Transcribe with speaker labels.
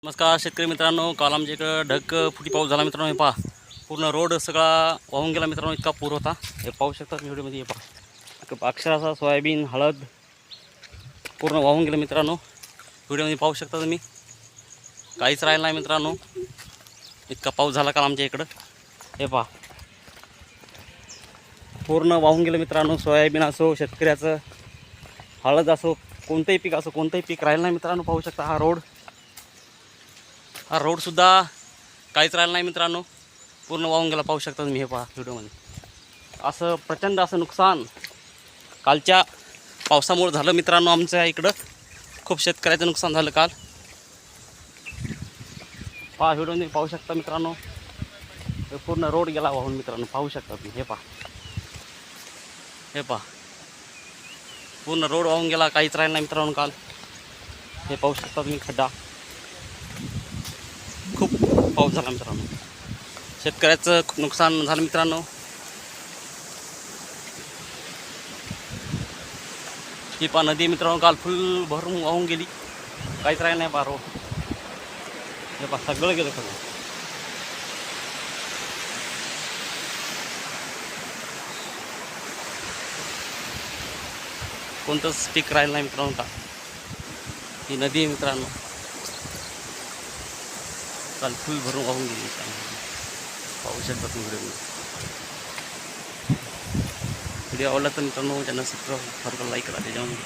Speaker 1: नमस्कार शेतकरी मित्रांनो, काल आमच्या इकडं ढगफुटी पाऊस झाला मित्रांनो. हे पहा, पूर्ण रोड सगळा वाहून गेला मित्रांनो. इतका पूर होता. हे पाहू शकता व्हिडिओमध्ये. हे पहा, अक्षराचा सोयाबीन, हळद पूर्ण वाहून गेलं मित्रांनो. व्हिडिओमध्ये पाहू शकता तुम्ही. काहीच राहिलं नाही मित्रांनो. इतका पाऊस झाला काल आमच्या इकडं. हे पहा, पूर्ण वाहून गेलं मित्रांनो. सोयाबीन असो, शेतकऱ्याचं हळद असो, कोणतंही पीक असो, कोणतंही पीक राहिलं नाही मित्रांनो. पाहू शकता हा रोडसुद्धा काहीच राहिलं नाही मित्रांनो. पूर्ण वाहून गेला. पाहू शकता तुम्ही. हे पहा व्हिडिओमध्ये. असं प्रचंड असं नुकसान कालच्या पावसामुळे झालं मित्रांनो. आमच्या इकडं खूप शेतकऱ्याचं नुकसान झालं काल. पहा व्हिडिओमध्ये पाहू शकता मित्रांनो. पूर्ण रोड गेला वाहून मित्रांनो. पाहू शकता तुम्ही. हे पहा, पूर्ण रोड वाहून गेला. काहीच राहिलं नाही मित्रांनो काल. हे पाहू शकता तुम्ही. खड्डा, खूप पाऊस झाला मित्रांनो. शेतकऱ्याचं खूप नुकसान झालं मित्रांनो. ही पहा नदी मित्रांनो काल फुल भरून वाहून गेली. काहीच राहिलं नाही. रोड हे पहा, सगळं गेलं सगळं. कोणतंच पीक राहिलं नाही मित्रांनो का. ही नदी आहे मित्रांनो. काल फुल भरून वाहून गेली मित्रांनो. पाहू शकता तुम्ही व्हिडिओ आवडला तर मित्रांनो चॅनल सबस्क्राईब करा, लाईक करा. त्याच्यामध्ये